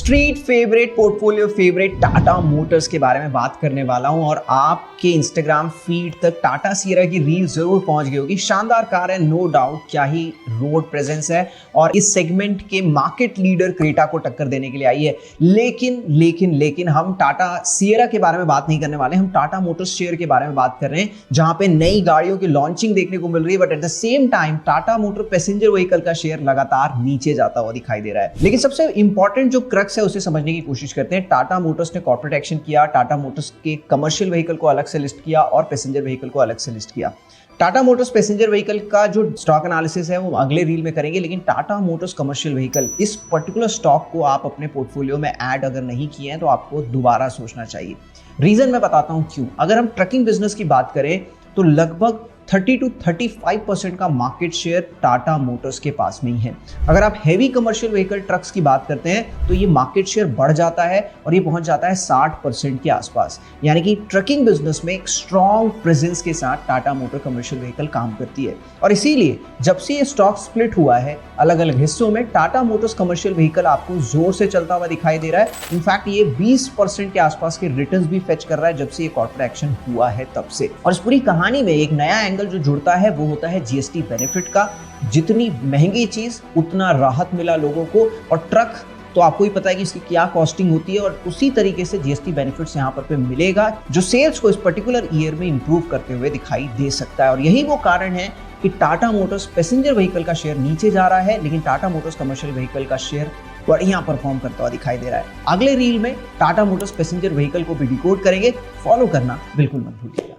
Street favourite, portfolio favourite Tata Motors के बारे में बात करने वाला हूं और आपके इंस्टाग्राम फीड तक टाटा सियरा की रील जरूर पहुंच गई होगी। शानदार कार है, नो डाउट, क्या ही रोड प्रेजेंस है और इस सेगमेंट के मार्केट लीडर क्रेटा को टक्कर देने के लिए आई है। लेकिन हम टाटा सियरा के बारे में बात नहीं करने वाले, हम टाटा मोटर्स शेयर के बारे में बात कर रहे हैं, जहां पे नई गाड़ियों की लॉन्चिंग देखने को मिल रही है, but at the same time Tata motor passenger vehicle का शेयर लगातार नीचे जाता हुआ दिखाई दे रहा है। लेकिन सबसे इंपॉर्टेंट जो क्रक्स है उसे समझने की कोशिश करते हैं। टाटा मोटर्स ने कॉर्पोरेट एक्शन किया, टाटा मोटर्स के कमर्शियल व्हीकल को अलग से लिस्ट किया और पैसेंजर व्हीकल को अलग से लिस्ट किया। टाटा मोटर्स पैसेंजर व्हीकल का जो स्टॉक एनालिसिस है वो अगले रील में करेंगे, लेकिन टाटा मोटर्स कमर्शियल व्हीकल, इस पर्टिकुलर स्टॉक को आप अपने पोर्टफोलियो में ऐड अगर नहीं किए हैं तो आपको दोबारा सोचना चाहिए। रीजन मैं बताता हूं क्यों। अगर हम ट्रकिंग बिजनेस की बात करें तो लगभग 30 to 35% का मार्केट शेयर टाटा मोटर्स के पास में ही है। अगर आप हैवी कमर्शियल व्हीकल ट्रक्स की बात करते हैं तो ये मार्केट शेयर बढ़ जाता है और ये पहुंच जाता है 60% के आसपास। यानी कि ट्रकिंग बिजनेस में एक स्ट्रॉन्ग प्रेजेंस के साथ टाटा मोटर कमर्शियल व्हीकल काम करती है और इसीलिए जब से ये स्टॉक स्प्लिट हुआ है अलग अलग हिस्सों में, टाटा मोटर्स कमर्शियल व्हीकल आपको जोर से चलता हुआ दिखाई दे रहा है। इनफैक्ट ये 20% के आसपास के रिटर्न्स भी फेच कर रहा है जब से ये कॉर्पोरेट एक्शन हुआ है तब से। और इस पूरी कहानी में एक नया एंगल जो जुड़ता है वो होता है जीएसटी बेनिफिट का। जितनी महंगी चीज उतना राहत मिला लोगों को, और ट्रक तो आपको ही पता है कि इसकी क्या कॉस्टिंग होती है और उसी तरीके से जीएसटी बेनिफिट्स यहाँ पर मिलेगा जो सेल्स को इस पर्टिकुलर ईयर में इंप्रूव करते हुए दिखाई दे सकता है। और यही वो कारण है कि टाटा मोटर्स पैसेंजर व्हीकल का शेयर नीचे जा रहा है, लेकिन टाटा मोटर्स कमर्शियल व्हीकल का शेयर बढ़िया परफॉर्म करता हुआ दिखाई दे रहा है। अगले रील में टाटा मोटर्स पैसेंजर व्हीकल को भी डिकोड करेंगे, फॉलो करना बिल्कुल मत भूलिएगा।